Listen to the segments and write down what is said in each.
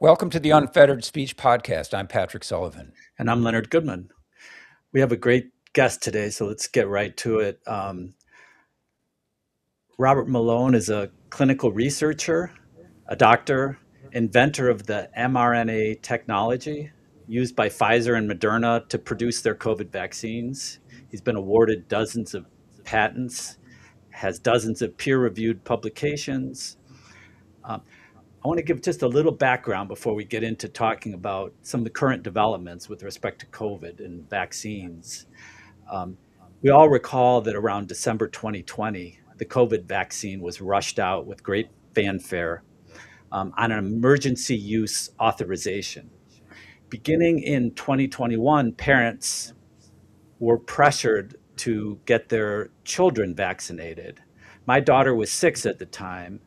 Welcome to the Unfettered Speech Podcast. I'm Patrick Sullivan. And I'm Leonard Goodman. We have a great guest today, so let's get right to it. Robert Malone is a clinical researcher, a doctor, inventor of the mRNA technology used by Pfizer and Moderna to produce their COVID vaccines. He's been awarded dozens of patents, has dozens of peer-reviewed publications. I want to give just a little background before we get into talking about some of the current developments with respect to COVID and vaccines. We all recall that around December 2020, the COVID vaccine was rushed out with great fanfare on an emergency use authorization. Beginning in 2021, parents were pressured to get their children vaccinated. My daughter was 6 at the time,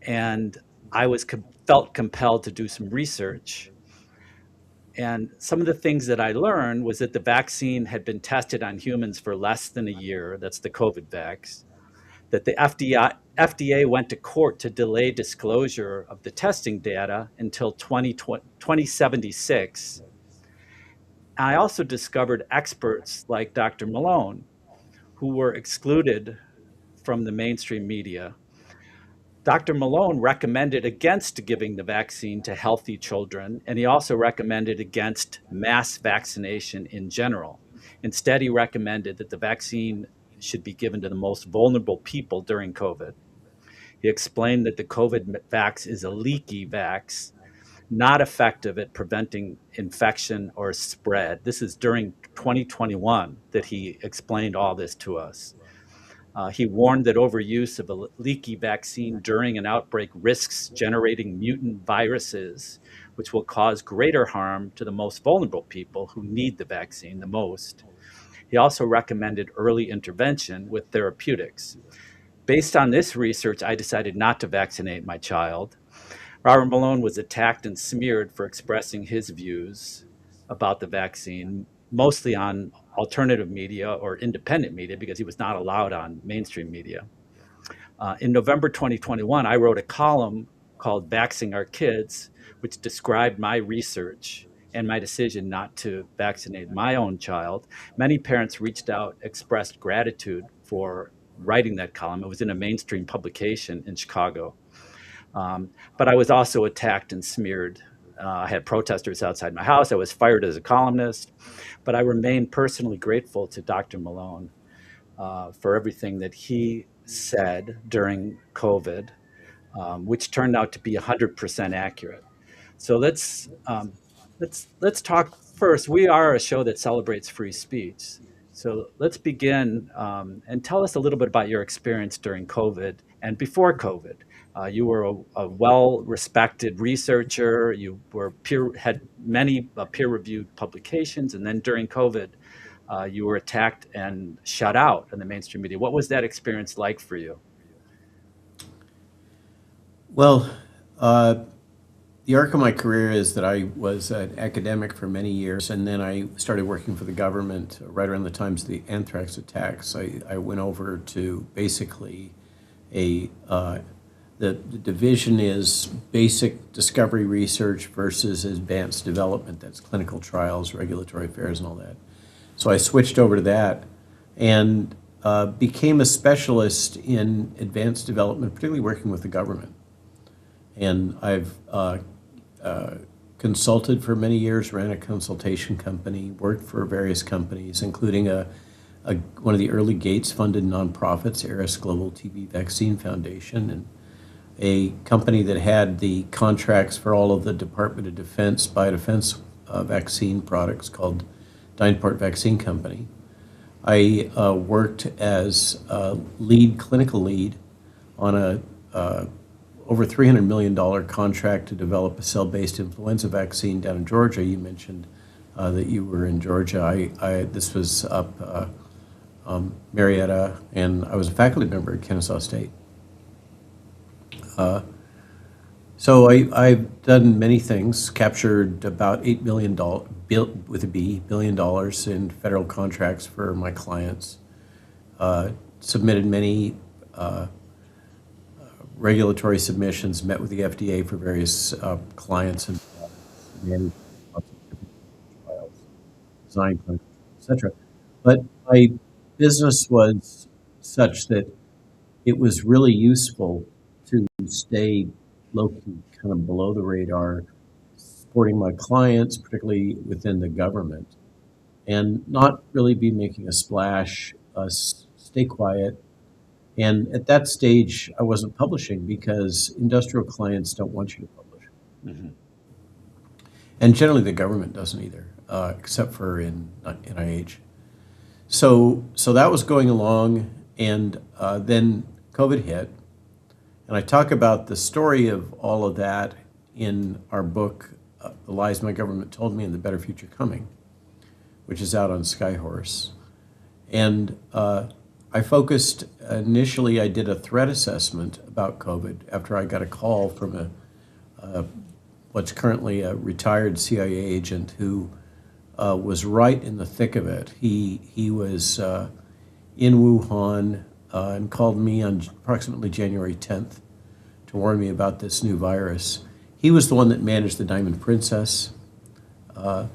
and I felt compelled to do some research. And some of the things that I learned was that the vaccine had been tested on humans for less than a year. That's the COVID vax. That the FDA went to court to delay disclosure of the testing data until 2076. I also discovered experts like Dr. Malone, who were excluded from the mainstream media. Dr. Malone recommended against giving the vaccine to healthy children, and he also recommended against mass vaccination in general. Instead, he recommended that the vaccine should be given to the most vulnerable people during COVID. He explained that the COVID vax is a leaky vax, not effective at preventing infection or spread. This is during 2021 that he explained all this to us. He warned that overuse of a leaky vaccine during an outbreak risks generating mutant viruses, which will cause greater harm to the most vulnerable people who need the vaccine the most. He also recommended early intervention with therapeutics. Based on this research, I decided not to vaccinate my child. Robert Malone was attacked and smeared for expressing his views about the vaccine, mostly on alternative media or independent media, because he was not allowed on mainstream media. In November 2021, I wrote a column called Vaxing Our Kids, which described my research and my decision not to vaccinate my own child. Many parents reached out, expressed gratitude for writing that column. It was in a mainstream publication in Chicago. But I was also attacked and smeared. I had protesters outside my house. I was fired as a columnist, but I remain personally grateful to Dr. Malone for everything that he said during COVID, which turned out to be 100% accurate. So let's talk first. We are a show that celebrates free speech. So let's begin and tell us a little bit about your experience during COVID and before COVID. You were a well-respected researcher. You had many peer-reviewed publications, and then during COVID, you were attacked and shut out in the mainstream media. What was that experience like for you? Well, the arc of my career is that I was an academic for many years, and then I started working for the government right around the times of the anthrax attacks. I went over to basically the division is basic discovery research versus advanced development. That's clinical trials, regulatory affairs, and all that. So I switched over to that and became a specialist in advanced development, particularly working with the government. And I've consulted for many years, ran a consultation company, worked for various companies, including one of the early Gates-funded nonprofits, Eris Global TB Vaccine Foundation, and a company that had the contracts for all of the Department of Defense biodefense vaccine products called Dynaport Vaccine Company. I worked as a clinical lead on a over $300 million contract to develop a cell-based influenza vaccine down in Georgia. You mentioned that you were in Georgia. This was up Marietta, and I was a faculty member at Kennesaw State. So I've done many things, captured about $8 billion, with a B, $1 billion in federal contracts for my clients, submitted many regulatory submissions, met with the FDA for various clients, and manage lots of different trials, design clinical trials, etc. But my business was such that it was really useful to stay low-key, kind of below the radar, supporting my clients, particularly within the government, and not really be making a splash, stay quiet. And at that stage, I wasn't publishing because industrial clients don't want you to publish. Mhm. And generally the government doesn't either, except for in NIH. So that was going along, and then COVID hit. And I talk about the story of all of that in our book, The Lies My Government Told Me and the Better Future Coming, which is out on Skyhorse. And I focused, initially I did a threat assessment about COVID after I got a call from what's currently a retired CIA agent who was right in the thick of it. He was in Wuhan and called me on approximately January 10th to warn me about this new virus. He was the one that managed the Diamond Princess for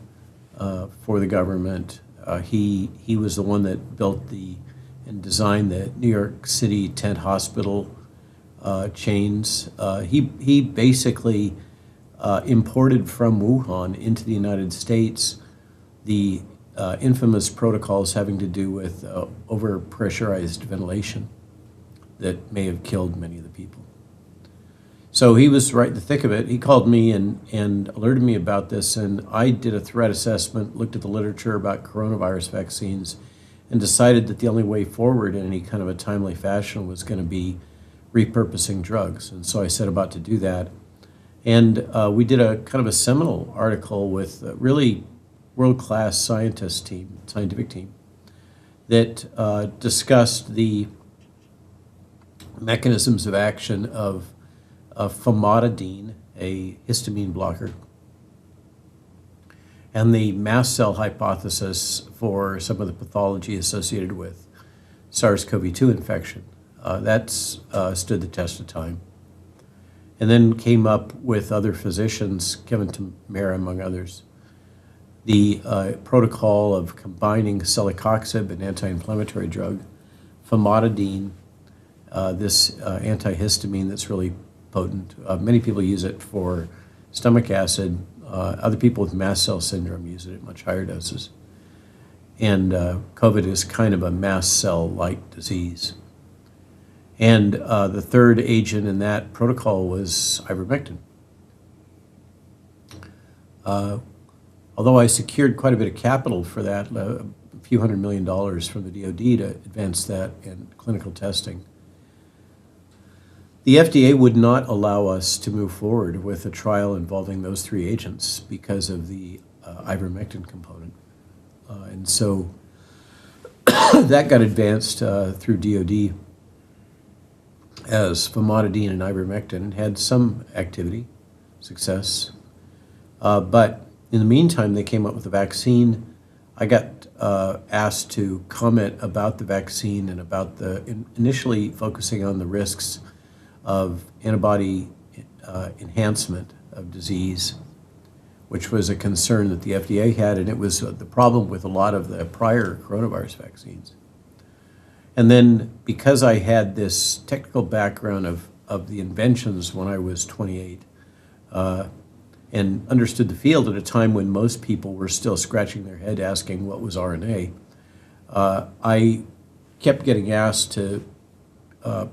the government. He was the one that built and designed the New York City tent hospital chains. He basically imported from Wuhan into the United States the infamous protocols having to do with over-pressurized ventilation that may have killed many of the people. So he was right in the thick of it. He called me and alerted me about this, and I did a threat assessment, looked at the literature about coronavirus vaccines, and decided that the only way forward in any kind of a timely fashion was going to be repurposing drugs. And so I set about to do that. And we did a kind of a seminal article with a really world-class scientific team, that discussed the mechanisms of action of famotidine, a histamine blocker, and the mast cell hypothesis for some of the pathology associated with SARS-CoV-2 infection. That's stood the test of time. And then came up with other physicians, Kevin Tamara among others, the protocol of combining celecoxib, an anti-inflammatory drug, famotidine, this antihistamine that's really potent. Many people use it for stomach acid. Other people with mast cell syndrome use it at much higher doses. And COVID is kind of a mast cell-like disease. And the third agent in that protocol was ivermectin. Although I secured quite a bit of capital for that, a few $100 million from the DoD to advance that in clinical testing, the FDA would not allow us to move forward with a trial involving those three agents because of the ivermectin component. And so that got advanced through DoD as famotidine and ivermectin, had some activity, success. But in the meantime, they came up with a vaccine. I got asked to comment about the vaccine and about initially focusing on the risks of antibody enhancement of disease, which was a concern that the FDA had, and it was the problem with a lot of the prior coronavirus vaccines. And then because I had this technical background of the inventions when I was 28, and understood the field at a time when most people were still scratching their head asking what was RNA, I kept getting asked to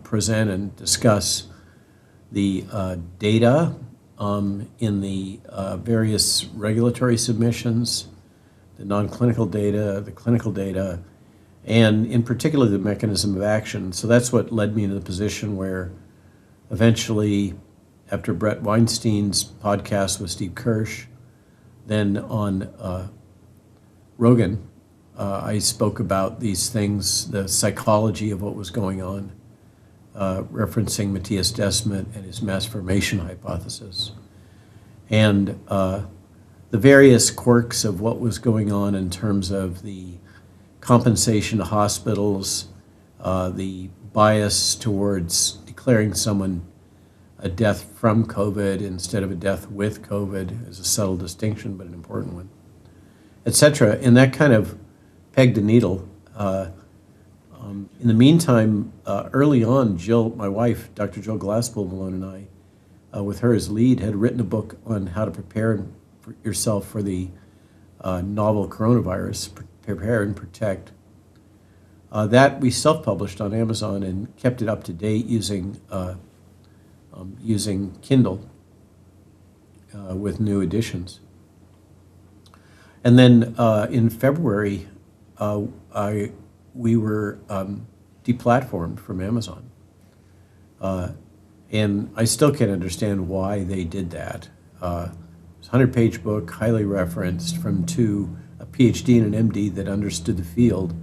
present and discuss the data in the various regulatory submissions, the non-clinical data, the clinical data, and in particular the mechanism of action. So that's what led me into the position where eventually, after Brett Weinstein's podcast with Steve Kirsch, then on Rogan, I spoke about these things, the psychology of what was going on, referencing Matthias Desmet and his mass formation hypothesis, and the various quirks of what was going on in terms of the compensation to hospitals, the bias towards declaring someone a death from COVID instead of a death with COVID is a subtle distinction, but an important one, et cetera. And that kind of pegged a needle. In the meantime, early on, Jill, my wife, Dr. Jill Glasspool Malone, and I, with her as lead, had written a book on how to prepare yourself for the novel coronavirus, prepare and protect. That we self-published on Amazon and kept it up to date using Kindle with new editions. And then in February, we were deplatformed from Amazon. And I still can't understand why they did that. It's a 100-page book, highly referenced, from a PhD and an MD that understood the field,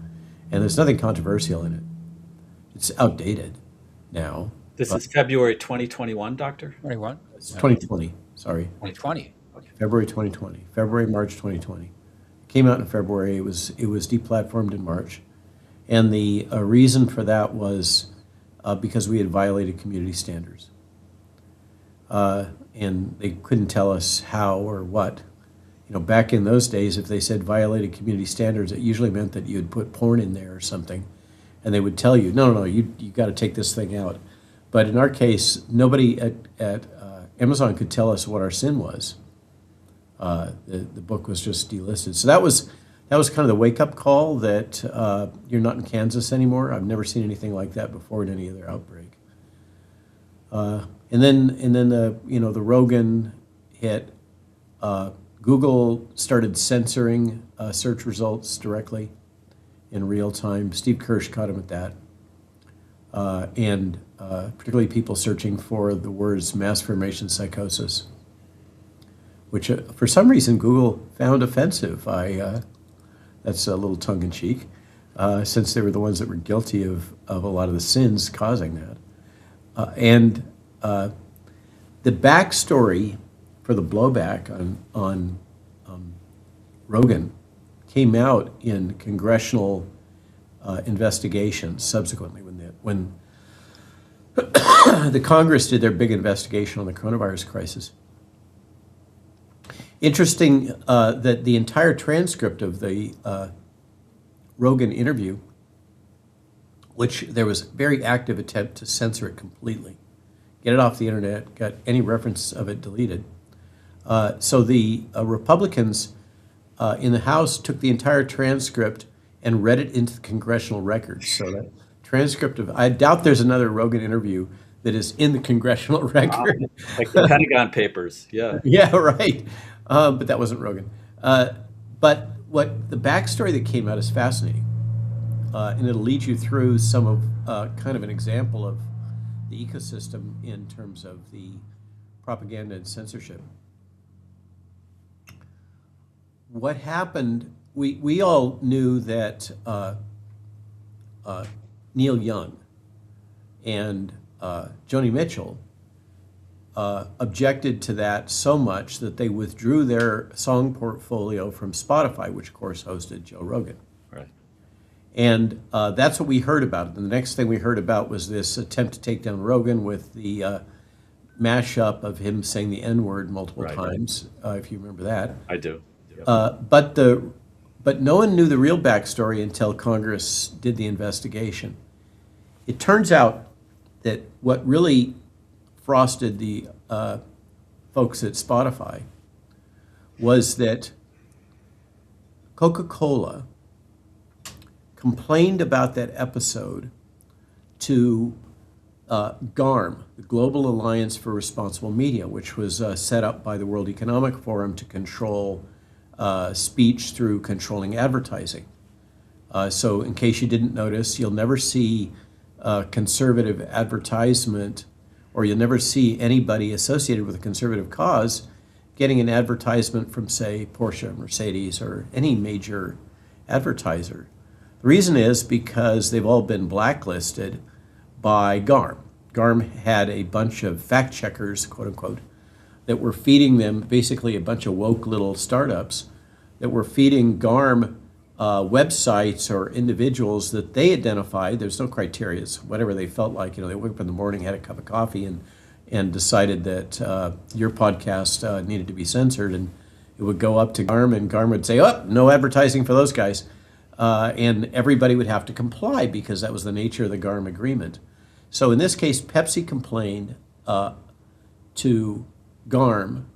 and there's nothing controversial in it. It's outdated now. This is February 2021, Doctor? 21? It's 2020, sorry. 2020. Okay. February 2020, March 2020. It came out in February, it was deplatformed in March. And the reason for that was because we had violated community standards. And they couldn't tell us how or what. You know, back in those days, if they said violated community standards, it usually meant that you had put porn in there or something. And they would tell you, no, you got to take this thing out. But in our case, nobody at Amazon could tell us what our sin was. The book was just delisted. So that was kind of the wake-up call that you're not in Kansas anymore. I've never seen anything like that before in any other outbreak. And then the Rogan hit. Google started censoring search results directly in real time. Steve Kirsch caught him at that. And particularly people searching for the words mass formation psychosis, which for some reason Google found offensive. That's a little tongue-in-cheek, since they were the ones that were guilty of a lot of the sins causing that. And the backstory for the blowback on Rogan came out in congressional investigations subsequently when the Congress did their big investigation on the coronavirus crisis. Interesting that the entire transcript of the Rogan interview, which there was a very active attempt to censor it completely, get it off the internet, got any reference of it deleted. So the Republicans in the House took the entire transcript and read it into the congressional records. So that transcript I doubt there's another Rogan interview that is in the congressional record. Like the Pentagon Papers, yeah. Yeah, right. But that wasn't Rogan. But what the backstory that came out is fascinating. And it'll lead you through some of kind of an example of the ecosystem in terms of the propaganda and censorship. What happened, we all knew that Neil Young and Joni Mitchell objected to that so much that they withdrew their song portfolio from Spotify, which of course hosted Joe Rogan. Right. And that's what we heard about. And the next thing we heard about was this attempt to take down Rogan with the mashup of him saying the N-word multiple times, if you remember that. I do. But no one knew the real backstory until Congress did the investigation. It turns out that what really frosted the folks at Spotify was that Coca-Cola complained about that episode to GARM, the Global Alliance for Responsible Media, which was set up by the World Economic Forum to control speech through controlling advertising. So in case you didn't notice, you'll never see conservative advertisement, or you'll never see anybody associated with a conservative cause getting an advertisement from, say, Porsche, Mercedes, or any major advertiser. The reason is because they've all been blacklisted by GARM. GARM had a bunch of fact checkers, quote unquote, that were feeding them, basically a bunch of woke little startups that were feeding GARM websites or individuals that they identified. There's no criteria, it's whatever they felt like. You know, they woke up in the morning, had a cup of coffee, and and decided that your podcast needed to be censored, and it would go up to GARM, and GARM would say, "Oh, no advertising for those guys," and everybody would have to comply because that was the nature of the GARM agreement. So in this case, Pepsi complained to GARM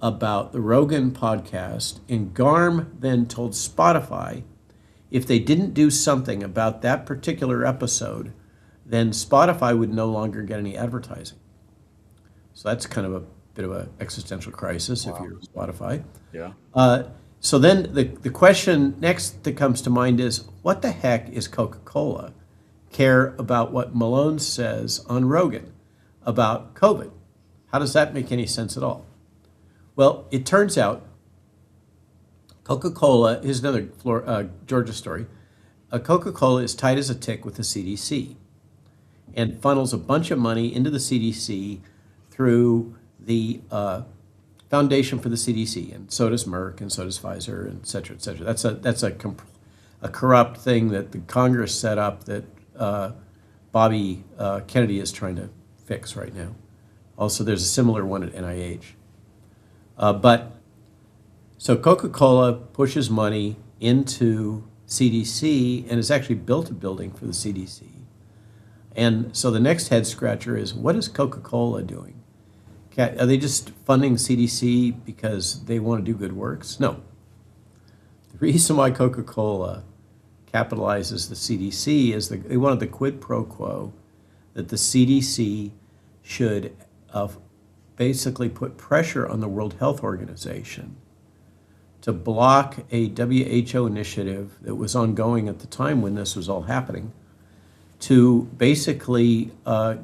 about the Rogan podcast, and GARM then told Spotify if they didn't do something about that particular episode, then Spotify would no longer get any advertising. So that's kind of a bit of an existential crisis if you're Spotify. Yeah. So then the question next that comes to mind is, what the heck is Coca-Cola care about what Malone says on Rogan about COVID? How does that make any sense at all? Well, it turns out Coca-Cola is another Georgia story. Coca-Cola is tight as a tick with the CDC and funnels a bunch of money into the CDC through the Foundation for the CDC, and so does Merck, and so does Pfizer, and et cetera, et cetera. That's a corrupt thing that the Congress set up that Bobby Kennedy is trying to fix right now. Also, there's a similar one at NIH. So Coca-Cola pushes money into CDC and has actually built a building for the CDC. And so the next head scratcher is, what is Coca-Cola doing? Are they just funding CDC because they want to do good works? No. The reason why Coca-Cola capitalizes the CDC is they wanted the quid pro quo that the CDC should basically put pressure on the World Health Organization to block a WHO initiative that was ongoing at the time when this was all happening, to basically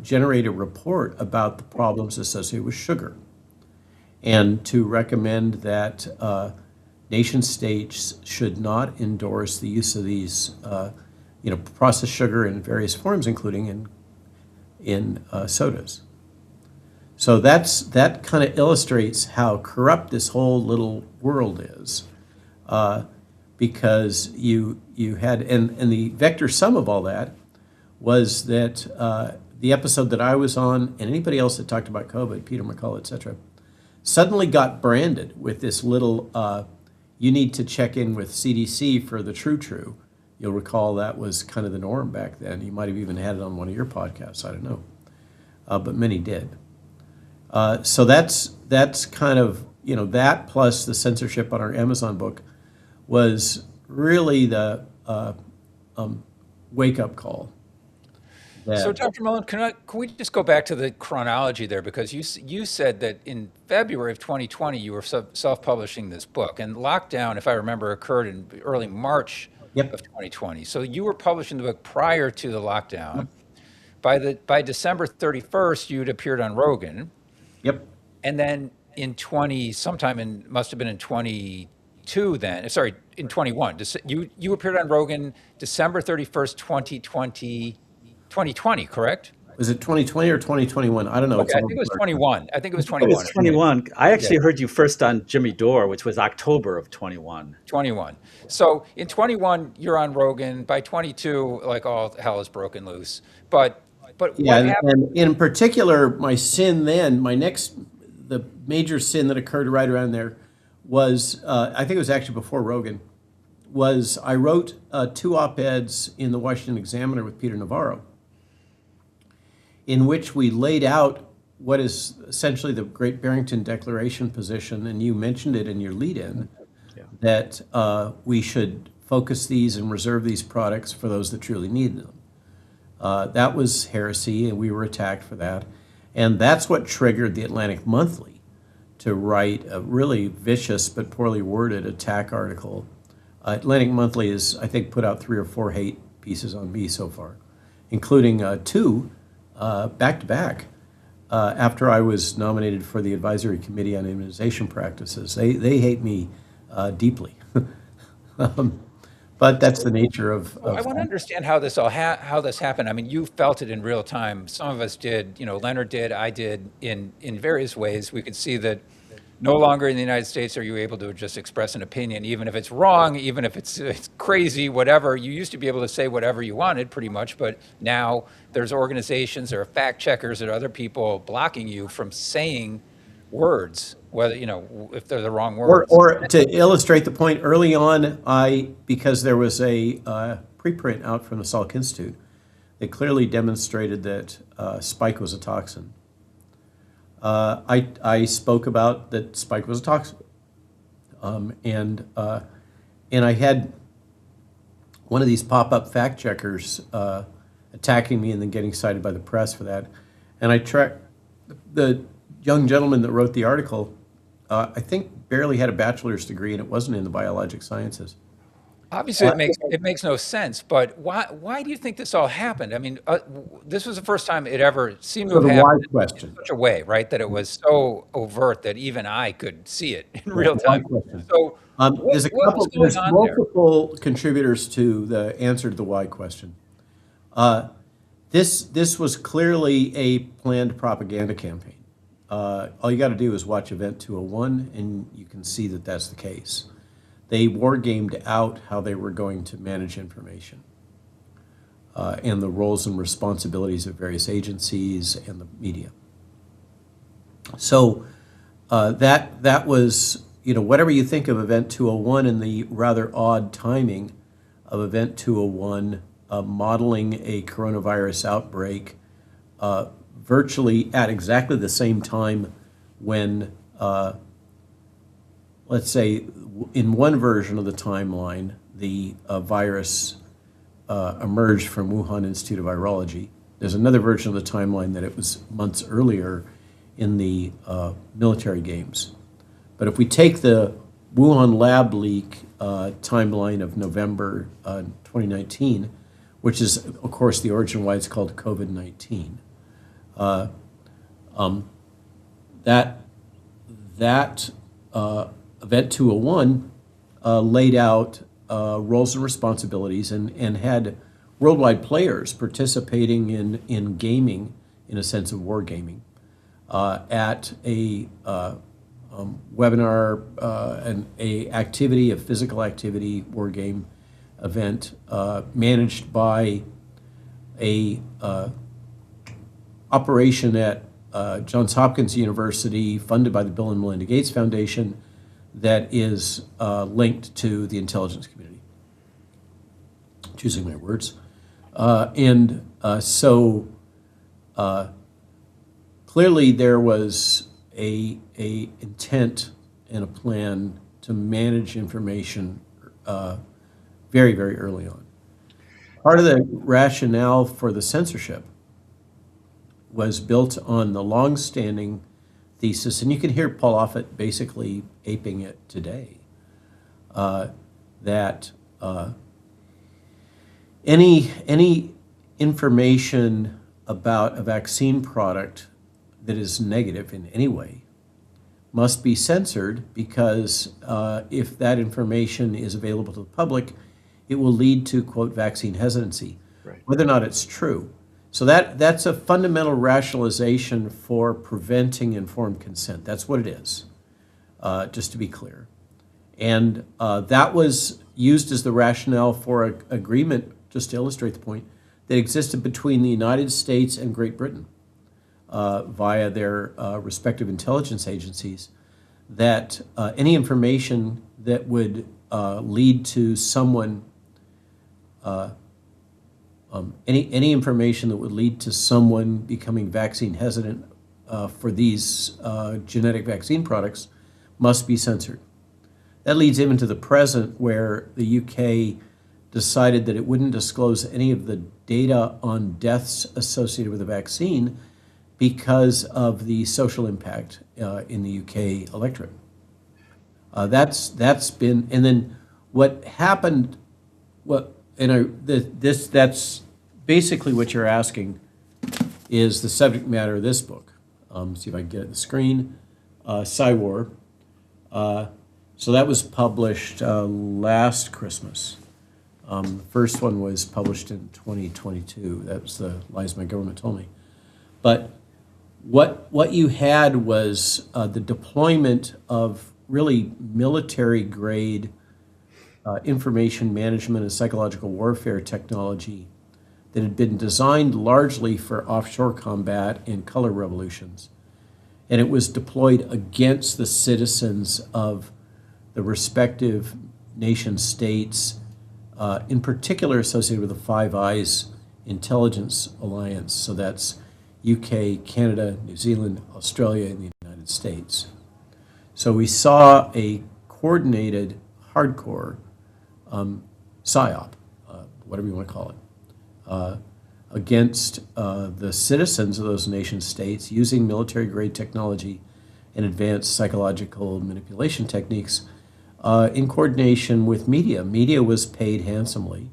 generate a report about the problems associated with sugar, and to recommend that nation states should not endorse the use of these, processed sugar in various forms, including in sodas. So that kind of illustrates how corrupt this whole little world is, because you had, and the vector sum of all that was that the episode that I was on, and anybody else that talked about COVID, Peter McCullough, et cetera, suddenly got branded with this little, you need to check in with CDC for the true. You'll recall that was kind of the norm back then. You might have even had it on one of your podcasts, I don't know, but many did. So that's kind of, that plus the censorship on our Amazon book was really the wake-up call. So, Dr. Malone, can we just go back to the chronology there? Because you said that in February of 2020, you were self-publishing this book, and lockdown, if I remember, occurred in early March Yep. of 2020. So you were publishing the book prior to the lockdown. By December 31st, you'd appeared on Rogan. Yep. And then must have been in 22 then, sorry, in 21. You appeared on Rogan December 31st, 2020, correct? Was it 2020 or 2021? I don't know. Okay, I think it was 21. I think it was It was 21. I actually heard you first on Jimmy Dore, which was October of 21. 21. So in 21, you're on Rogan. By 22, like all hell is broken loose. But Yeah, what happened? and in particular, my sin then, the major sin that occurred right around there was, I think it was actually before Rogan, was I wrote 2 op-eds in the Washington Examiner with Peter Navarro, in which we laid out what is essentially the Great Barrington Declaration position, and you mentioned it in your lead-in, that we should focus these and reserve these products for those that truly need them. That was heresy, and we were attacked for that. And that's what triggered the Atlantic Monthly to write a really vicious but poorly worded attack article. Atlantic Monthly has, I think, put out 3 or 4 hate pieces on me so far, including 2 back-to-back after I was nominated for the Advisory Committee on Immunization Practices. They hate me deeply. But that's the nature of I want to understand how this happened. I mean, you felt it in real time. Some of us did. Leonard did. I did in various ways. We could see that no longer in the United States are you able to just express an opinion, even if it's wrong, even if it's crazy, whatever. You used to be able to say whatever you wanted pretty much, but now there's organizations, there are fact checkers, there are other people blocking you from saying words, whether, if they're the wrong words. Or to illustrate the point, early on, because there was a preprint out from the Salk Institute, they clearly demonstrated that spike was a toxin. I spoke about that spike was a toxin, and I had one of these pop-up fact checkers attacking me and then getting cited by the press for that, and I tracked the young gentleman that wrote the article. I think barely had a bachelor's degree, and it wasn't in the biologic sciences. Obviously, it makes no sense, but why do you think this all happened? I mean, this was the first time it ever seemed to have happened in such a way, right, that it was so overt that even I could see it in real time. So there's multiple contributors to the answer to the why question. This was clearly a planned propaganda campaign. All you got to do is watch Event 201, and you can see that that's the case. They war-gamed out how they were going to manage information and the roles and responsibilities of various agencies and the media. So that was, whatever you think of Event 201 and the rather odd timing of Event 201 modeling a coronavirus outbreak virtually at exactly the same time when, let's say, in one version of the timeline, the virus emerged from Wuhan Institute of Virology. There's another version of the timeline that it was months earlier in the military games. But if we take the Wuhan lab leak timeline of November 2019, which is, of course, the origin why it's called COVID-19, that Event 201 laid out roles and responsibilities and had worldwide players participating in gaming, in a sense of war gaming, at a webinar, a physical activity war game event managed by a operation at Johns Hopkins University, funded by the Bill and Melinda Gates Foundation, that is linked to the intelligence community. Choosing my words. So clearly there was a intent and a plan to manage information very, very early on. Part of the rationale for the censorship was built on the long-standing thesis, and you can hear Paul Offit basically aping it today, that any information about a vaccine product that is negative in any way must be censored, because if that information is available to the public, it will lead to, quote, vaccine hesitancy, right, whether or not it's true. So that's a fundamental rationalization for preventing informed consent. That's what it is, just to be clear. And that was used as the rationale for an agreement, just to illustrate the point, that existed between the United States and Great Britain via their respective intelligence agencies, that any information that would lead to someone any information that would lead to someone becoming vaccine hesitant for these genetic vaccine products must be censored. That leads even to the present, where the UK decided that it wouldn't disclose any of the data on deaths associated with the vaccine because of the social impact in the UK electorate. That's been, and then what happened, that's basically what you're asking is the subject matter of this book. See if I can get it on the screen. War. So that was published last Christmas. The first one was published in 2022. That was the Lies My Government Told Me. But what you had was the deployment of really military-grade information management and psychological warfare technology that had been designed largely for offshore combat and color revolutions. And it was deployed against the citizens of the respective nation states, in particular associated with the Five Eyes Intelligence Alliance. So that's UK, Canada, New Zealand, Australia, and the United States. So we saw a coordinated, hardcore PSYOP, whatever you want to call it, against the citizens of those nation states using military-grade technology and advanced psychological manipulation techniques in coordination with media. Media was paid handsomely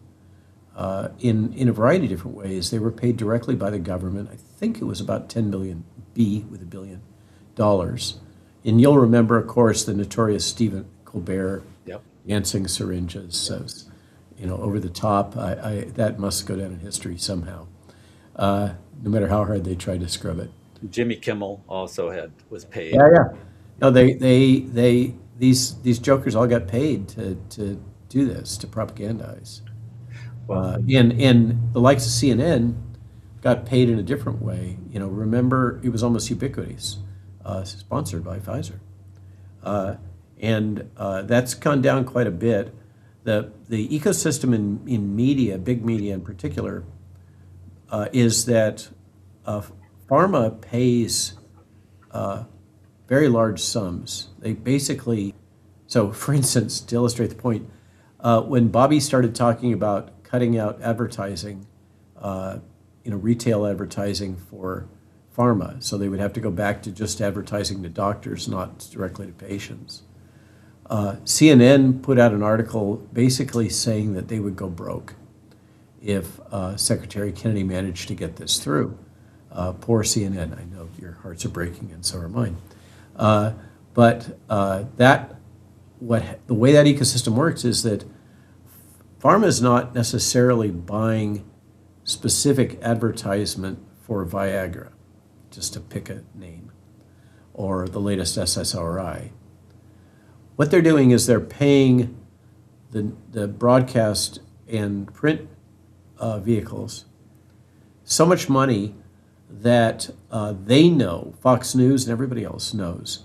in a variety of different ways. They were paid directly by the government. I think it was about 10 billion, B with $1 billion. And you'll remember, of course, the notorious Stephen Colbert dancing syringes. Over the top. That must go down in history somehow, no matter how hard they tried to scrub it. Jimmy Kimmel also was paid. Yeah. No, these jokers all got paid to do this, to propagandize. And the likes of CNN got paid in a different way. Remember, it was almost ubiquitous, sponsored by Pfizer. And that's gone down quite a bit. The ecosystem in media, big media in particular, is that pharma pays very large sums. They basically, so for instance, to illustrate the point, when Bobby started talking about cutting out advertising, retail advertising for pharma, so they would have to go back to just advertising to doctors, not directly to patients. CNN put out an article basically saying that they would go broke if Secretary Kennedy managed to get this through. Poor CNN. I know your hearts are breaking, and so are mine. But the way that ecosystem works is that pharma is not necessarily buying specific advertisement for Viagra, just to pick a name, or the latest SSRI. What they're doing is they're paying the broadcast and print vehicles so much money that they know, Fox News and everybody else knows,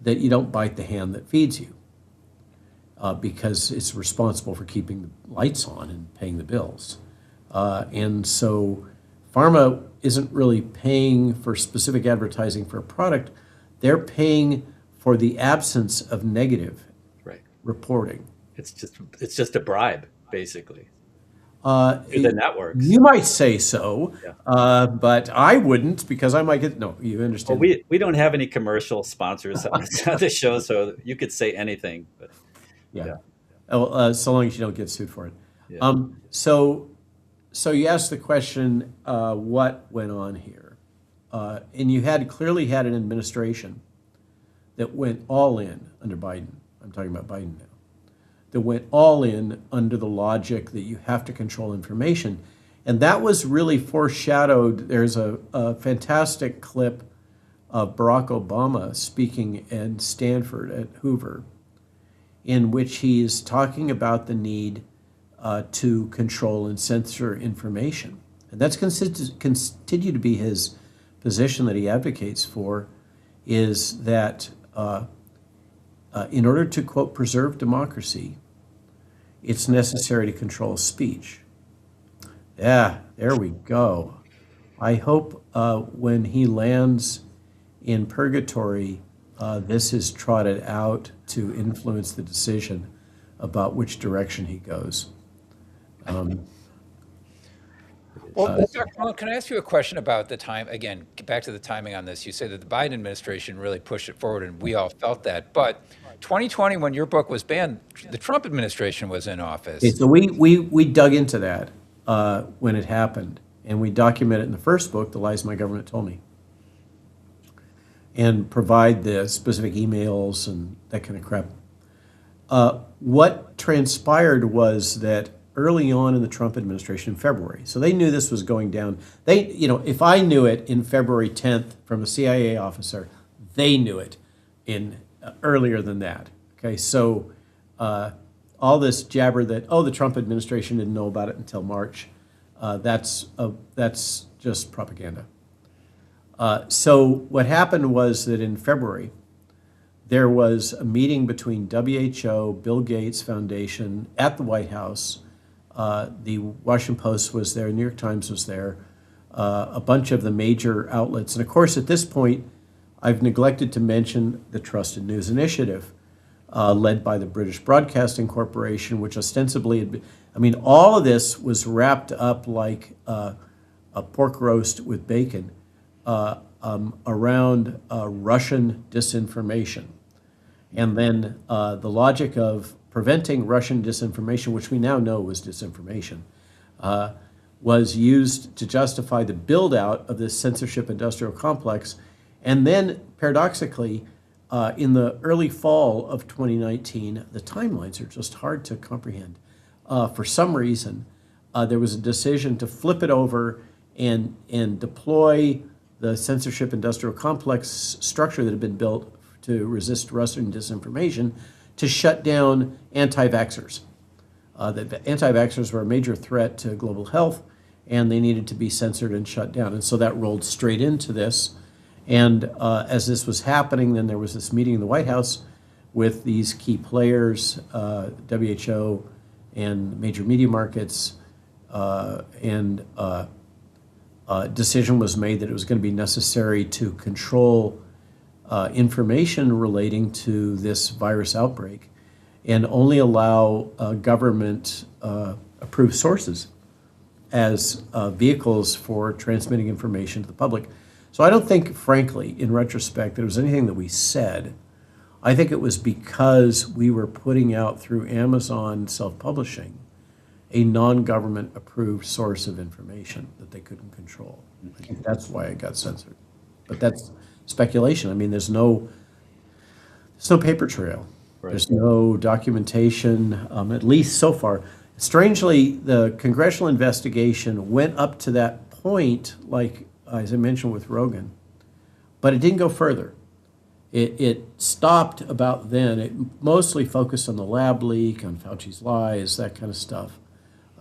that you don't bite the hand that feeds you because it's responsible for keeping the lights on and paying the bills. And so pharma isn't really paying for specific advertising for a product. They're paying for the absence of negative reporting. It's just a bribe, basically. To the networks. You might say so, but I wouldn't, because I might get, no, you understand. Well, we don't have any commercial sponsors on the show, so you could say anything. But so long as you don't get sued for it. Yeah. So you asked the question, what went on here? And you clearly had an administration that went all in under Biden. I'm talking about Biden now. That went all in under the logic that you have to control information. And that was really foreshadowed. There's a fantastic clip of Barack Obama speaking in Stanford at Hoover, in which he is talking about the need to control and censor information. And that's continued to be his position that he advocates for, is that in order to, quote, preserve democracy, it's necessary to control speech. Yeah, there we go. I hope when he lands in purgatory, this is trotted out to influence the decision about which direction he goes. Well, Dr. Malone, can I ask you a question about the time? Again, back to the timing on this. You say that the Biden administration really pushed it forward, and we all felt that. But 2020, when your book was banned, the Trump administration was in office. Okay, so we dug into that when it happened, and we document it in the first book, The Lies My Government Told Me, and provide the specific emails and that kind of crap. What transpired was that early on in the Trump administration in February. So they knew this was going down. If I knew it in February 10th from a CIA officer, they knew it in earlier than that. Okay, so all this jabber that, the Trump administration didn't know about it until March, that's just propaganda. So what happened was that in February, there was a meeting between WHO, Bill Gates Foundation at the White House. The Washington Post was there, New York Times was there, a bunch of the major outlets. And of course, at this point, I've neglected to mention the Trusted News Initiative, led by the British Broadcasting Corporation, which ostensibly had been, all of this was wrapped up like a pork roast with bacon around Russian disinformation. And then the logic of preventing Russian disinformation, which we now know was disinformation, was used to justify the build out of this censorship industrial complex. And then, paradoxically, in the early fall of 2019, the timelines are just hard to comprehend. For some reason, there was a decision to flip it over and deploy the censorship industrial complex structure that had been built to resist Russian disinformation to shut down anti-vaxxers. The anti-vaxxers were a major threat to global health, and they needed to be censored and shut down. And so that rolled straight into this. And as this was happening, then there was this meeting in the White House with these key players, WHO and major media markets, and decision was made that it was going to be necessary to control information relating to this virus outbreak and only allow government approved sources as vehicles for transmitting information to the public. So I don't think, frankly, in retrospect, that it was anything that we said. I think it was because we were putting out through Amazon self-publishing a non-government approved source of information that they couldn't control. I think that's why it got censored. But that's speculation. There's no paper trail. Right. There's no documentation, at least so far. Strangely, the congressional investigation went up to that point, like as I mentioned with Rogan, but it didn't go further. It stopped about then. It mostly focused on the lab leak, on Fauci's lies, that kind of stuff,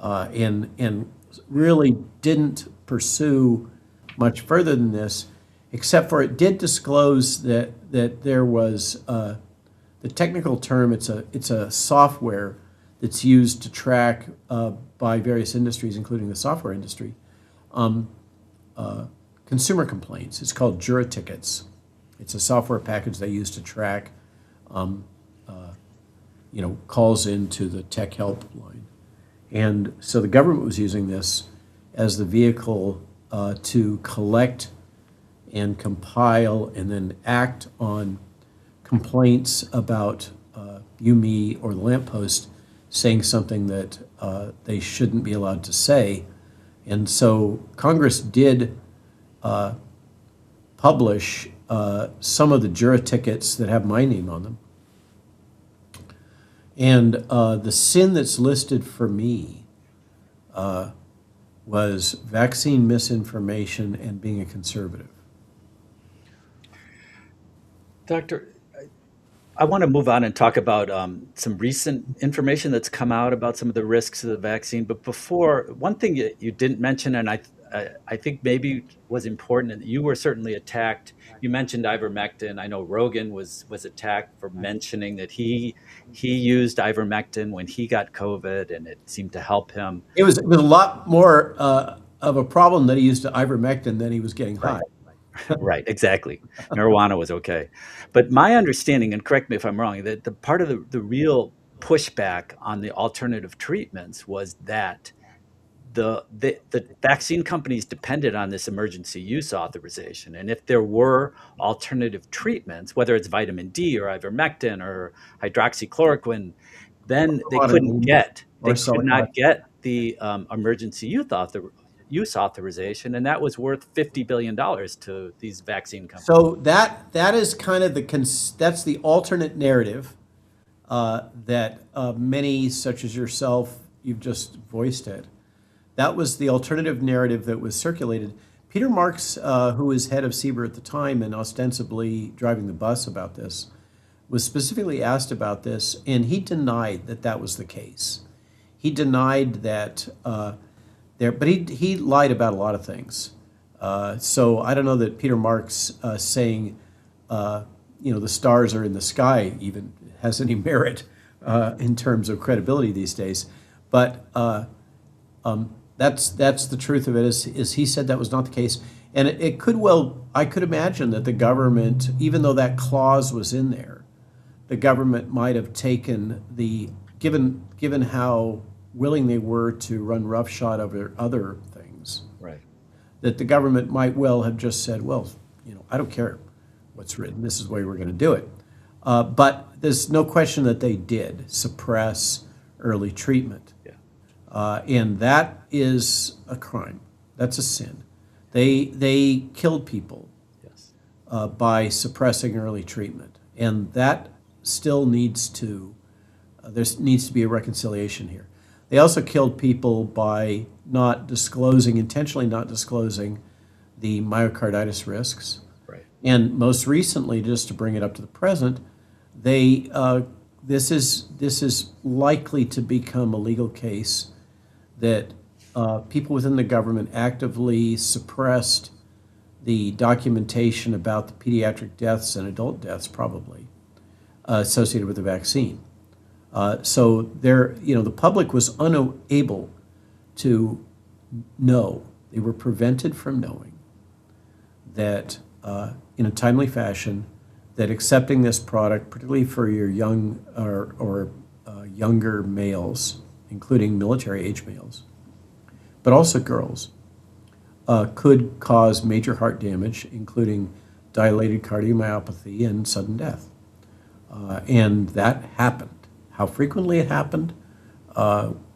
and really didn't pursue much further than this, except for it did disclose that there was the technical term. It's a software that's used to track by various industries, including the software industry, consumer complaints. It's called Jura Tickets. It's a software package they use to track, calls into the tech helpline. And so the government was using this as the vehicle to collect and compile and then act on complaints about you, me, or the lamppost saying something that they shouldn't be allowed to say. And so Congress did publish some of the Jura tickets that have my name on them. And the sin that's listed for me was vaccine misinformation and being a conservative. Doctor, I want to move on and talk about some recent information that's come out about some of the risks of the vaccine. But before, one thing you didn't mention, and I think maybe was important, and you were certainly attacked. You mentioned ivermectin. I know Rogan was attacked for mentioning that he used ivermectin when he got COVID, and it seemed to help him. It was a lot more of a problem that he used ivermectin than he was getting high. Right, exactly. Marijuana was okay. But my understanding, and correct me if I'm wrong, that the part of the real pushback on the alternative treatments was that the vaccine companies depended on this emergency use authorization. And if there were alternative treatments, whether it's vitamin D or ivermectin or hydroxychloroquine, then they could not get the emergency use authorization, and that was worth $50 billion to these vaccine companies. So that is kind of that's the alternate narrative that many, such as yourself, you've just voiced it. That was the alternative narrative that was circulated. Peter Marks, who was head of CBER at the time and ostensibly driving the bus about this, was specifically asked about this, and he denied that that was the case. He denied that but he lied about a lot of things. So I don't know that Peter Marks saying, the stars are in the sky even has any merit in terms of credibility these days. But that's the truth of it. Is he said that was not the case, and it could I could imagine that the government, even though that clause was in there, the government might have taken given how willing they were to run roughshod over other things. Right. That the government might well have just said, well, I don't care what's written. This is the way we're going to do it. But there's no question that they did suppress early treatment. Yeah. And that is a crime. That's a sin. They killed people Yes. by suppressing early treatment. And that still needs to, there needs to be a reconciliation here. They also killed people by intentionally not disclosing the myocarditis risks. Right. And most recently, just to bring it up to the present, this is likely to become a legal case that people within the government actively suppressed the documentation about the pediatric deaths and adult deaths, probably associated with the vaccine. So the public was unable to know. They were prevented from knowing that in a timely fashion, that accepting this product, particularly for your young or younger males, including military-age males, but also girls, could cause major heart damage, including dilated cardiomyopathy and sudden death. And that happened. How frequently it happened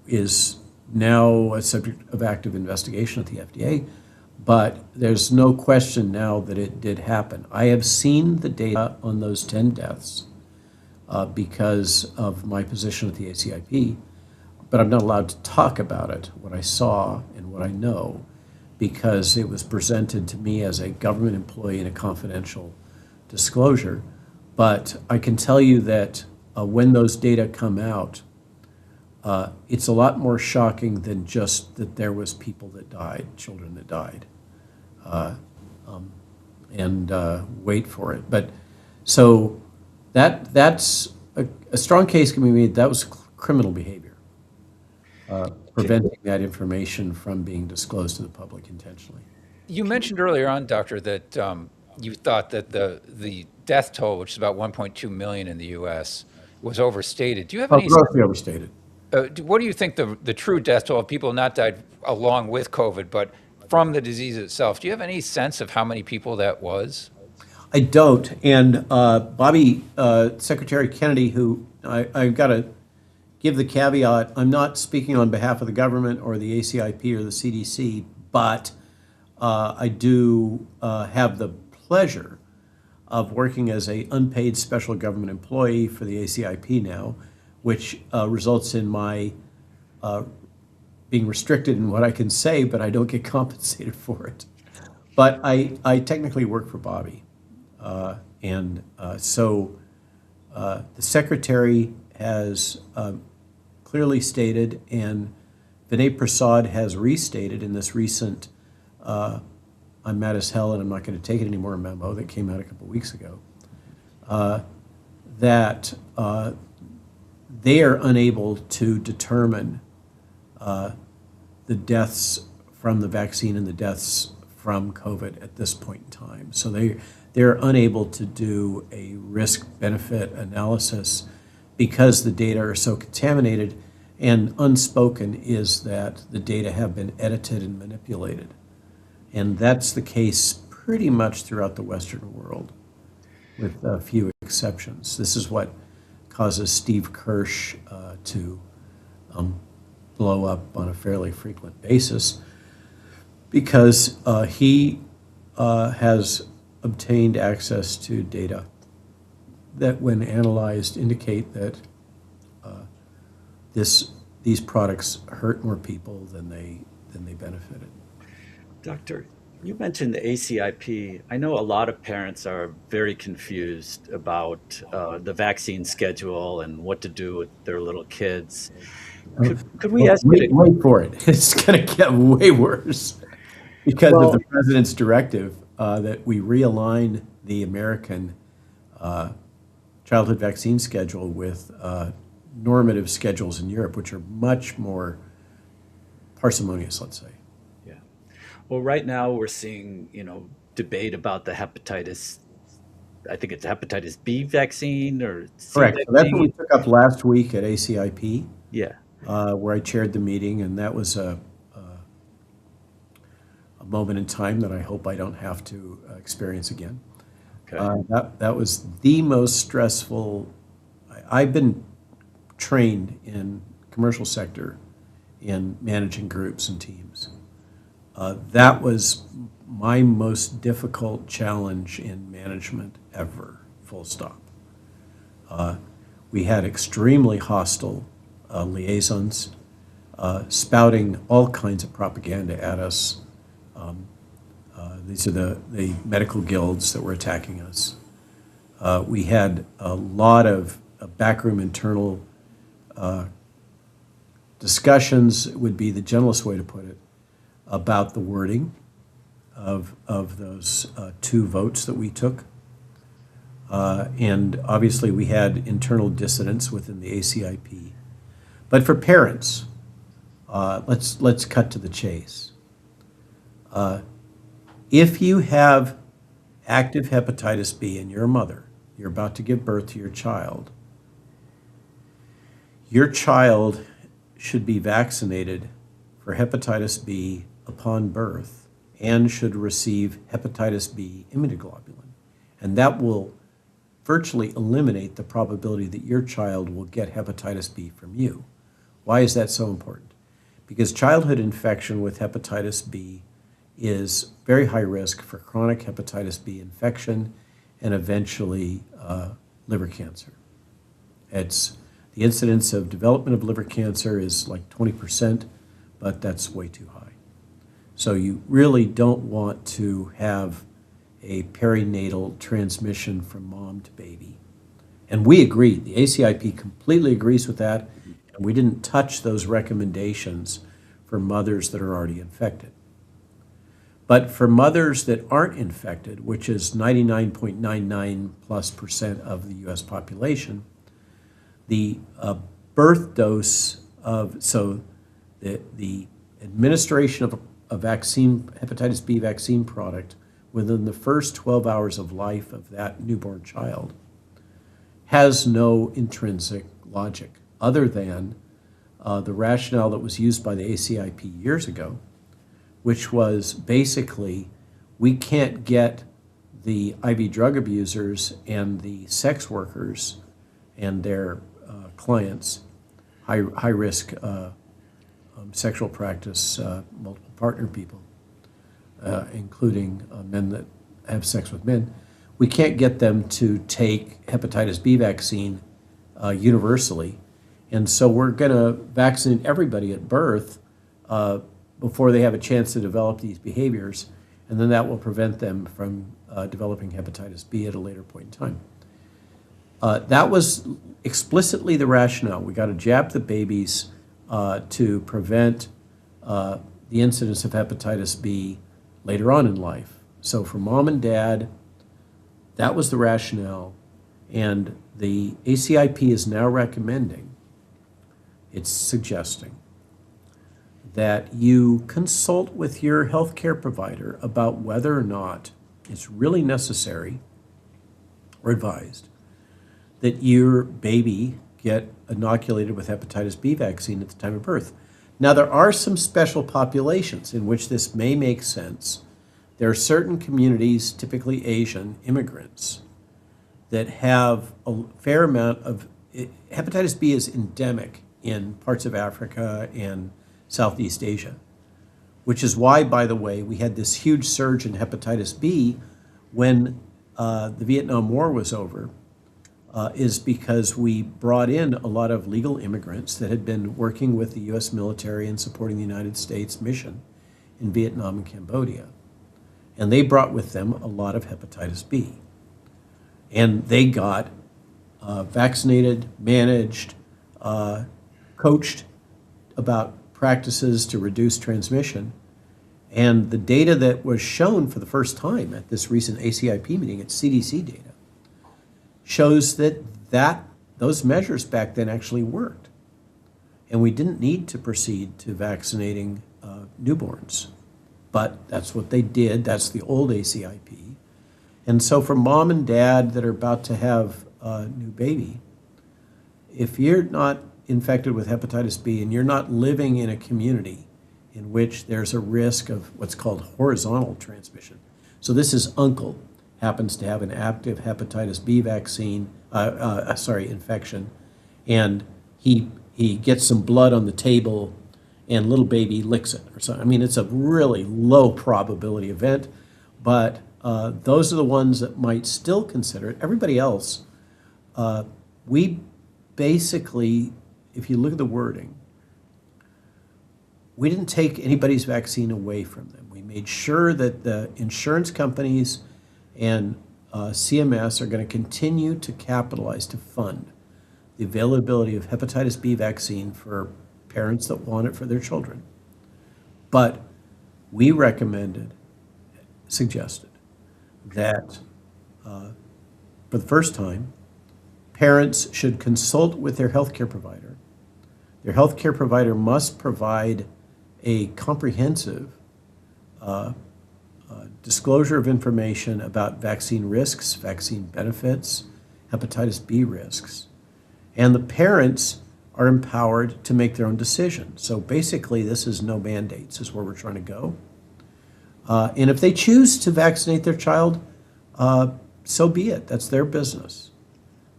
is now a subject of active investigation at the FDA, but there's no question now that it did happen. I have seen the data on those 10 deaths because of my position at the ACIP, but I'm not allowed to talk about it, what I saw and what I know, because it was presented to me as a government employee in a confidential disclosure. But I can tell you that when those data come out, it's a lot more shocking than just that there was people that died, children that died. Wait for it. But so that's a strong case can be made. That was criminal behavior, preventing that information from being disclosed to the public intentionally. You mentioned earlier on, Doctor, that you thought that the death toll, which is about 1.2 million in the U.S., was overstated. Do you have any? Grossly overstated. What do you think the true death toll of people not died along with COVID, but from the disease itself? Do you have any sense of how many people that was? I don't. And Bobby, Secretary Kennedy, who I've got to give the caveat, I'm not speaking on behalf of the government or the ACIP or the CDC, but I do have the pleasure of working as an unpaid special government employee for the ACIP now, which results in my being restricted in what I can say, but I don't get compensated for it. But I technically work for Bobby. So the Secretary has clearly stated, and Vinay Prasad has restated in this recent I'm mad as hell and I'm not going to take it anymore memo that came out a couple weeks ago, that they are unable to determine the deaths from the vaccine and the deaths from COVID at this point in time. So they're unable to do a risk-benefit analysis because the data are so contaminated, and unspoken is that the data have been edited and manipulated. And that's the case pretty much throughout the Western world, with a few exceptions. This is what causes Steve Kirsch to blow up on a fairly frequent basis, because he has obtained access to data that, when analyzed, indicate that this these products hurt more people than they benefited. Doctor, you mentioned the ACIP. I know a lot of parents are very confused about the vaccine schedule and what to do with their little kids. Could we Well, ask you to? wait for it. It's going to get way worse because of Well, the president's directive that we realign the American childhood vaccine schedule with normative schedules in Europe, which are much more parsimonious, let's say. yeah. Well, right now we're seeing, debate about the hepatitis. I think it's hepatitis B vaccine or C Correct. So that's what we vaccine. took up last week at ACIP, Yeah. where I chaired the meeting, and that was a moment in time that I hope I don't have to experience again. Okay. That was the most stressful. I've been trained in commercial sector in managing groups and teams. That was my most difficult challenge in management ever, full stop. We had extremely hostile liaisons spouting all kinds of propaganda at us. These are the medical guilds that were attacking us. We had a lot of backroom internal discussions, would be the gentlest way to put it, about the wording of those two votes that we took. And obviously we had internal dissidence within the ACIP. But for parents, let's cut to the chase. If you have active hepatitis B and you're a mother, you're about to give birth to your child should be vaccinated for hepatitis B upon birth and should receive hepatitis B immunoglobulin. And that will virtually eliminate the probability that your child will get hepatitis B from you. Why is that so important? Because childhood infection with hepatitis B is very high risk for chronic hepatitis B infection and eventually liver cancer. The incidence of development of liver cancer is like 20%, but that's way too high. So you really don't want to have a perinatal transmission from mom to baby. And we agree, the ACIP completely agrees with that, and we didn't touch those recommendations for mothers that are already infected. But for mothers that aren't infected, which is 99.99+% of the US population, the birth dose the administration of a vaccine, hepatitis B vaccine product within the first 12 hours of life of that newborn child has no intrinsic logic other than the rationale that was used by the ACIP years ago, which was basically we can't get the IV drug abusers and the sex workers and their clients, high-risk sexual practice, multiple partner people, including men that have sex with men, we can't get them to take hepatitis B vaccine universally. And so we're going to vaccinate everybody at birth before they have a chance to develop these behaviors, and then that will prevent them from developing hepatitis B at a later point in time. That was explicitly the rationale. We got to jab the babies to prevent the incidence of hepatitis B later on in life. So for mom and dad, that was the rationale, and the ACIP is now recommending, it's suggesting, that you consult with your healthcare provider about whether or not it's really necessary or advised that your baby get inoculated with hepatitis B vaccine at the time of birth. Now, there are some special populations in which this may make sense. There are certain communities, typically Asian immigrants, that have a fair amount of hepatitis B is endemic in parts of Africa and Southeast Asia, which is why, by the way, we had this huge surge in hepatitis B when the Vietnam War was over. is because we brought in a lot of legal immigrants that had been working with the U.S. military and supporting the United States mission in Vietnam and Cambodia. And they brought with them a lot of hepatitis B. And they got vaccinated, managed, coached about practices to reduce transmission. And the data that was shown for the first time at this recent ACIP meeting, it's CDC data, shows that those measures back then actually worked. And we didn't need to proceed to vaccinating newborns. But that's what they did. That's the old ACIP. And so for mom and dad that are about to have a new baby, if you're not infected with hepatitis B and you're not living in a community in which there's a risk of what's called horizontal transmission. So this is uncle happens to have an active hepatitis B vaccine, infection, and he gets some blood on the table and little baby licks it or something. I mean, it's a really low probability event, but those are the ones that might still consider it. Everybody else, we basically, if you look at the wording, we didn't take anybody's vaccine away from them. We made sure that the insurance companies and CMS are going to continue to capitalize, to fund the availability of hepatitis B vaccine for parents that want it for their children. But we suggested that for the first time, parents should consult with their healthcare provider. Their healthcare provider must provide a comprehensive disclosure of information about vaccine risks, vaccine benefits, hepatitis B risks. And the parents are empowered to make their own decision. So basically, this is no mandates, is where we're trying to go. And if they choose to vaccinate their child, so be it. That's their business.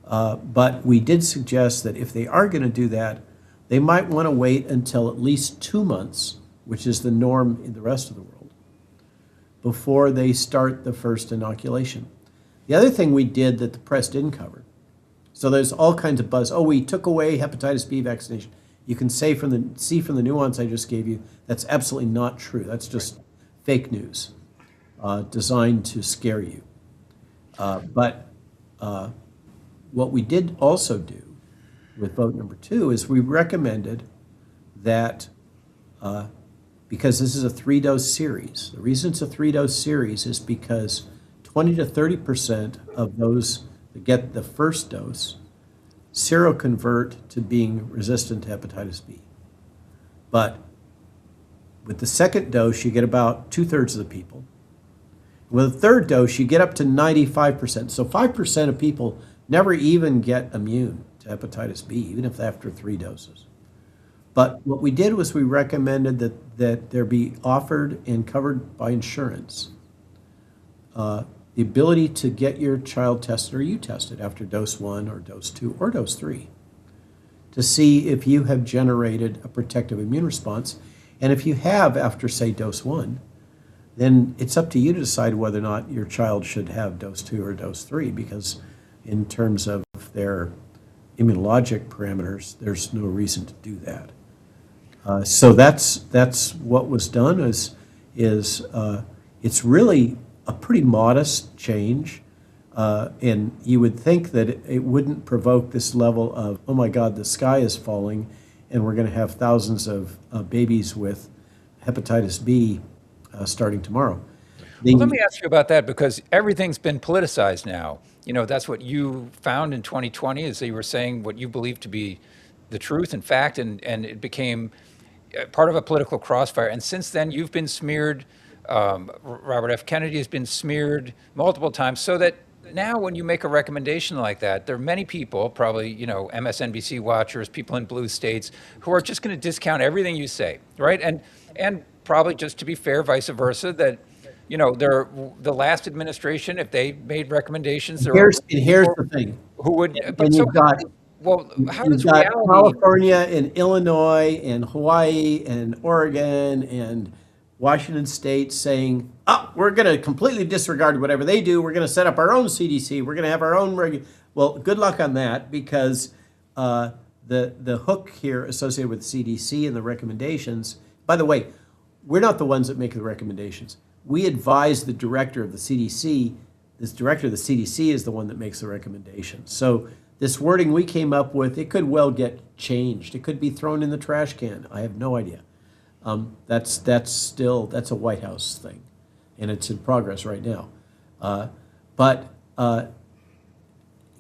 But we did suggest that if they are going to do that, they might want to wait until at least 2 months, which is the norm in the rest of the world, before they start the first inoculation. The other thing we did that the press didn't cover, so there's all kinds of buzz. Oh, we took away hepatitis B vaccination. You can see from the nuance I just gave you, that's absolutely not true. That's just fake news designed to scare you. But what we did also do with vote number 2 is we recommended that, because this is a 3-dose series, the reason it's a 3-dose series is because 20 to 30% of those that get the first dose seroconvert to being resistant to hepatitis B. But with the second dose, you get about 2/3 of the people. With a third dose, you get up to 95%. So 5% of people never even get immune to hepatitis B, even if after 3 doses. But what we did was we recommended that there be offered and covered by insurance the ability to get your child tested or you tested after dose 1 or dose 2 or dose 3 to see if you have generated a protective immune response. And if you have after, say, dose 1, then it's up to you to decide whether or not your child should have dose 2 or dose 3, because in terms of their immunologic parameters, there's no reason to do that. So that's what was done. It's really a pretty modest change, and you would think that it wouldn't provoke this level of, oh my God, the sky is falling, and we're going to have thousands of babies with hepatitis B starting tomorrow. Well, let me ask you about that, because everything's been politicized now. You know, that's what you found in 2020, is that you were saying what you believe to be the truth and fact, and it became part of a political crossfire. And since then, you've been smeared. Robert F. Kennedy has been smeared multiple times, so that now when you make a recommendation like that, there are many people, probably, you know, MSNBC watchers, people in blue states, who are just going to discount everything you say, right? And probably, just to be fair, vice versa, that, you know, the last administration, if they made recommendations, here's the thing. Who would? But so, how does got reality? California and Illinois and Hawaii and Oregon and Washington State saying, we're going to completely disregard whatever they do. We're going to set up our own CDC. We're going to have our own Well, good luck on that, because the hook here associated with CDC and the recommendations, by the way, we're not the ones that make the recommendations. We advise the director of the CDC. This director of the CDC is the one that makes the recommendations. So this wording we came up with, it could well get changed. It could be thrown in the trash can. I have no idea. That's a White House thing, and it's in progress right now. But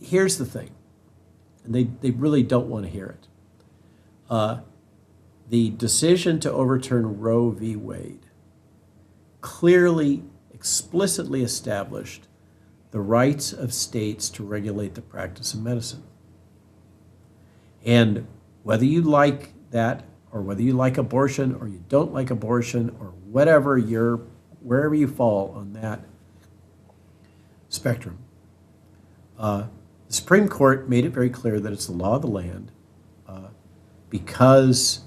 here's the thing, and they really don't want to hear it. The decision to overturn Roe v. Wade clearly, explicitly established the rights of states to regulate the practice of medicine. And whether you like that, or whether you like abortion, or you don't like abortion, or whatever wherever you fall on that spectrum, the Supreme Court made it very clear that it's the law of the land, because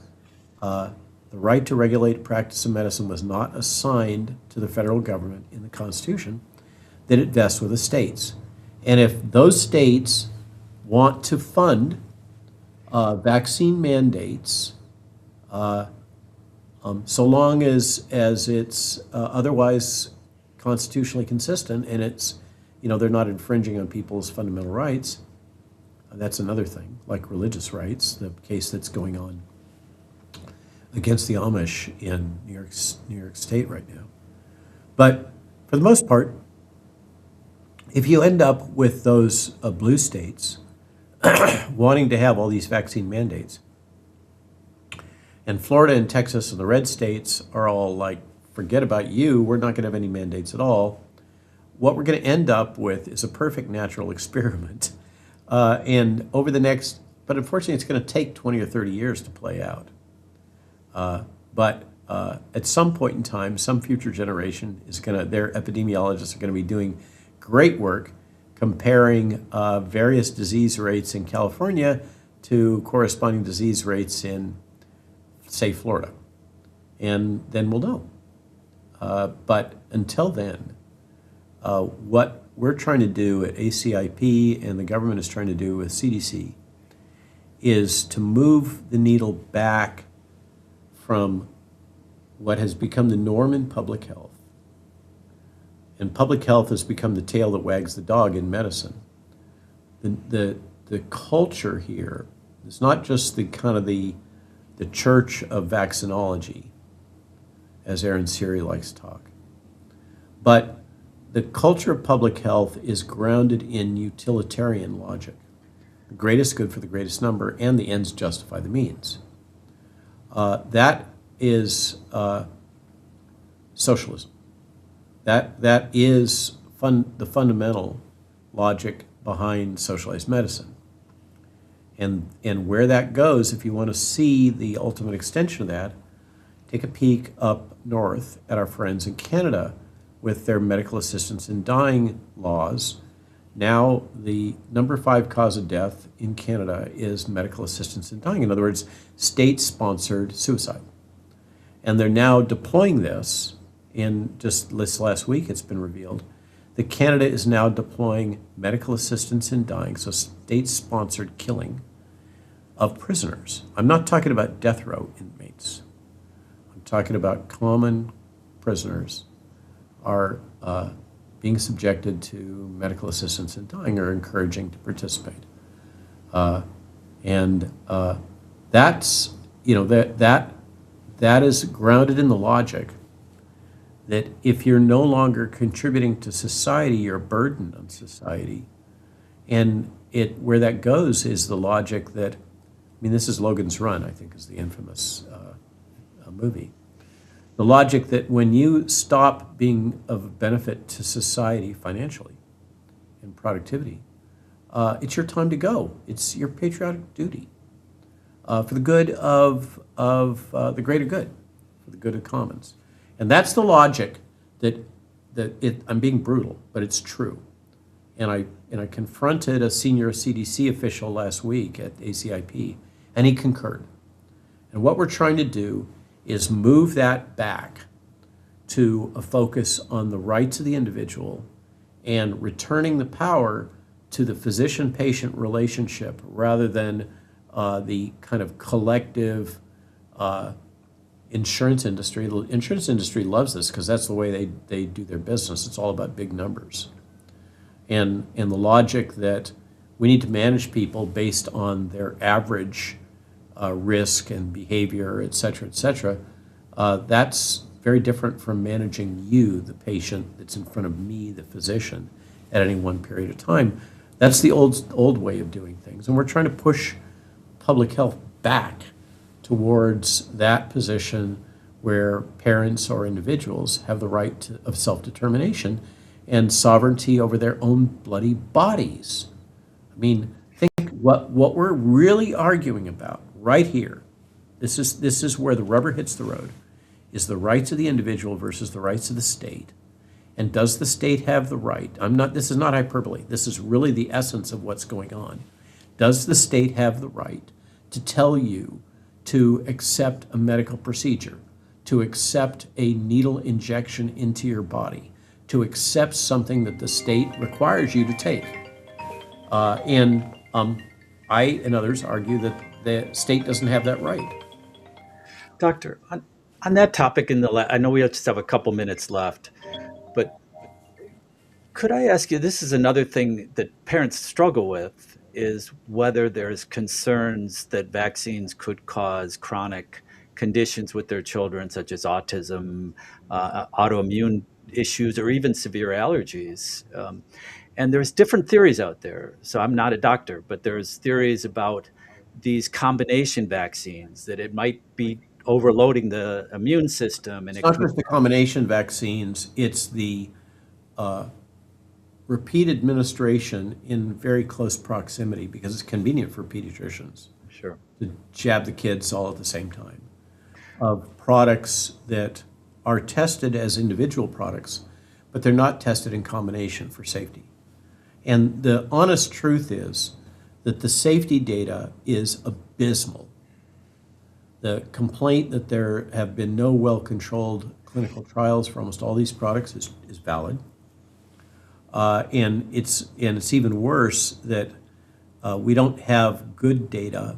the right to regulate practice of medicine was not assigned to the federal government in the Constitution, that it vests with the states. And if those states want to fund vaccine mandates, so long as it's otherwise constitutionally consistent, and it's, they're not infringing on people's fundamental rights, that's another thing, like religious rights, the case that's going on against the Amish in New York State right now. But for the most part, if you end up with those blue states wanting to have all these vaccine mandates, and Florida and Texas and the red states are all like, forget about you, we're not going to have any mandates at all, what we're going to end up with is a perfect natural experiment. And over the next, but unfortunately it's going to take 20 or 30 years to play out. But at some point in time, some future generation is their epidemiologists are going to be doing great work comparing various disease rates in California to corresponding disease rates in, say, Florida. And then we'll know. But until then, what we're trying to do at ACIP and the government is trying to do with CDC is to move the needle back from what has become the norm in public health. And public health has become the tail that wags the dog in medicine. The culture here is not just the kind of the church of vaccinology, as Aaron Siri likes to talk, but the culture of public health is grounded in utilitarian logic. The greatest good for the greatest number, and the ends justify the means. That is socialism. That is the fundamental logic behind socialized medicine. And where that goes, if you want to see the ultimate extension of that, take a peek up north at our friends in Canada with their medical assistance in dying laws. Now, the number 5 cause of death in Canada is medical assistance in dying. In other words, state-sponsored suicide. And they're now deploying this. In just this last week, it's been revealed that Canada is now deploying medical assistance in dying, so state-sponsored killing of prisoners. I'm not talking about death row inmates. I'm talking about common prisoners are being subjected to medical assistance in dying or encouraging to participate. That's, that is grounded in the logic that if you're no longer contributing to society, you're a burden on society. And where that goes is the logic that, this is Logan's Run, I think, is the infamous movie. The logic that when you stop being of benefit to society financially and productivity, it's your time to go. It's your patriotic duty for the good of the greater good, for the good of commons. And that's the logic I'm being brutal, but it's true. And I confronted a senior CDC official last week at ACIP, and he concurred. And what we're trying to do is move that back to a focus on the rights of the individual and returning the power to the physician-patient relationship rather than the kind of collective insurance industry. The insurance industry loves this because that's the way they do their business. It's all about big numbers. And the logic that we need to manage people based on their average risk and behavior, et cetera, that's very different from managing you, the patient that's in front of me, the physician, at any one period of time. That's the old way of doing things. And we're trying to push public health back towards that position where parents or individuals have the right of self-determination and sovereignty over their own bloody bodies. I mean, think what we're really arguing about right here. This is where the rubber hits the road, is the rights of the individual versus the rights of the state. And does the state have the right? This is not hyperbole. This is really the essence of what's going on. Does the state have the right to tell you to accept a medical procedure, to accept a needle injection into your body, to accept something that the state requires you to take? I and others argue that the state doesn't have that right. Doctor, on that topic, I know we just have a couple minutes left, but could I ask you, this is another thing that parents struggle with, is whether there's concerns that vaccines could cause chronic conditions with their children, such as autism, autoimmune issues, or even severe allergies. And there's different theories out there. So I'm not a doctor, but there's theories about these combination vaccines, that it might be overloading the immune system. And It's not just the combination vaccines, it's the repeat administration in very close proximity, because it's convenient for pediatricians Sure. to jab the kids all at the same time, of products that are tested as individual products, but they're not tested in combination for safety. And the honest truth is that the safety data is abysmal. The complaint that there have been no well-controlled clinical trials for almost all these products is valid. And it's even worse that we don't have good data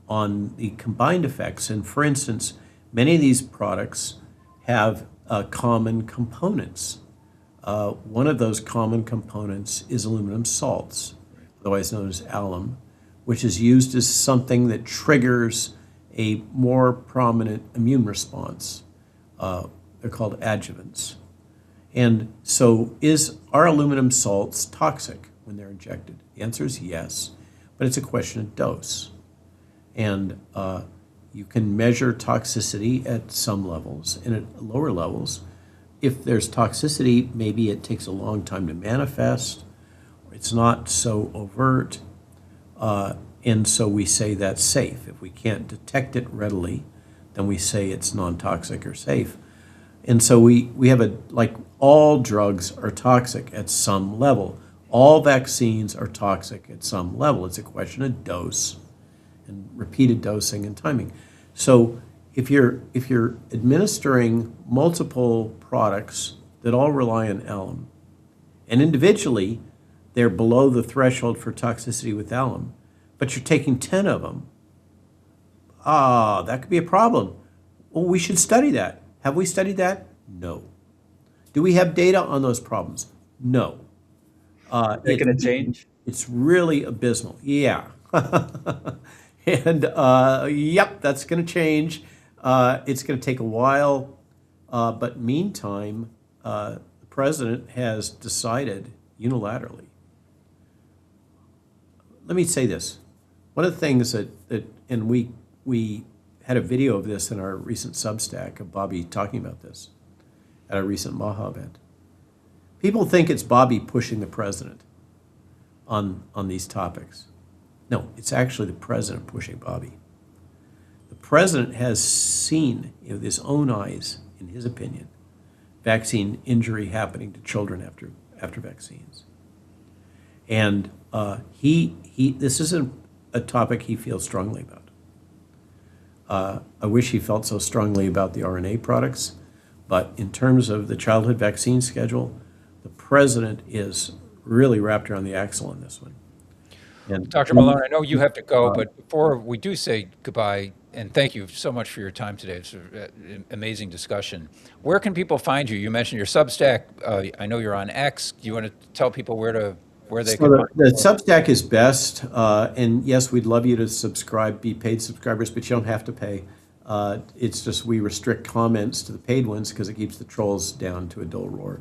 on the combined effects. And for instance, many of these products have common components. One of those common components is aluminum salts, otherwise known as alum, which is used as something that triggers a more prominent immune response. They're called adjuvants. And so are aluminum salts toxic when they're injected? The answer is yes, but it's a question of dose. And you can measure toxicity at some levels, and at lower levels, if there's toxicity, maybe it takes a long time to manifest, or it's not so overt, and so we say that's safe. If we can't detect it readily, then we say it's non-toxic or safe. And so we have like all drugs are toxic at some level. All vaccines are toxic at some level. It's a question of dose and repeated dosing and timing. So if you're administering multiple products that all rely on alum, and individually they're below the threshold for toxicity with alum, but you're taking 10 of them, that could be a problem. Well, we should study that. Have we studied that? No. Do we have data on those problems? No. They're going to change? It's really abysmal. Yeah. And yep, that's going to change. It's going to take a while. But meantime, the president has decided unilaterally. Let me say this. One of the things that and we had a video of this in our recent Substack of Bobby talking about this at a recent Maha event. People think it's Bobby pushing the president on these topics. No, it's actually the president pushing Bobby. The president has seen with his own eyes, in his opinion, vaccine injury happening to children after vaccines. And this isn't a topic he feels strongly about. I wish he felt so strongly about the RNA products, But in terms of the childhood vaccine schedule, the president is really wrapped around the axle on this one. And Dr. Malone, I know you have to go, but before we do say goodbye, and thank you so much for your time today. It's an amazing discussion. Where can people find you? You mentioned your Substack. I know you're on X. Do you want to tell people where they can find the Substack is best, and yes, we'd love you to subscribe, be paid subscribers, but you don't have to pay. It's just we restrict comments to the paid ones because it keeps the trolls down to a dull roar.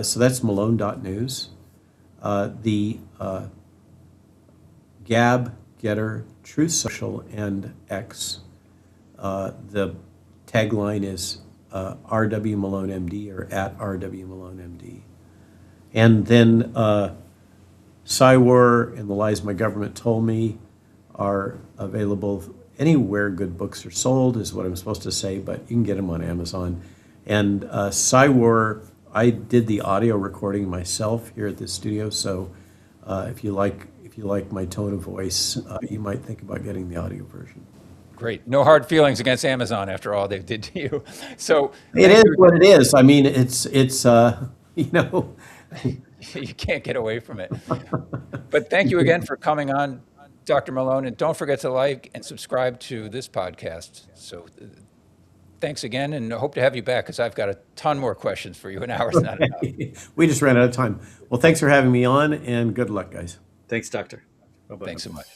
So that's malone.news. The Gab, Getter, Truth Social, and X. The tagline is RW Malone MD or at RW Malone MD. And then Cywar and The Lies My Government Told Me are available anywhere good books are sold, is what I'm supposed to say, but you can get them on Amazon. And Cywar, I did the audio recording myself here at the studio, so if you like my tone of voice, you might think about getting the audio version. Great. No hard feelings against Amazon after all they did to you. So it is what it is. I mean, it's you know. You can't get away from it. But thank you again for coming on, Dr. Malone, and don't forget to like and subscribe to this podcast. So thanks again, and I hope to have you back because I've got a ton more questions for you. An hour's not enough. We just ran out of time. Well, thanks for having me on, and good luck, guys. Thanks, Doctor. Bye-bye. Thanks so much.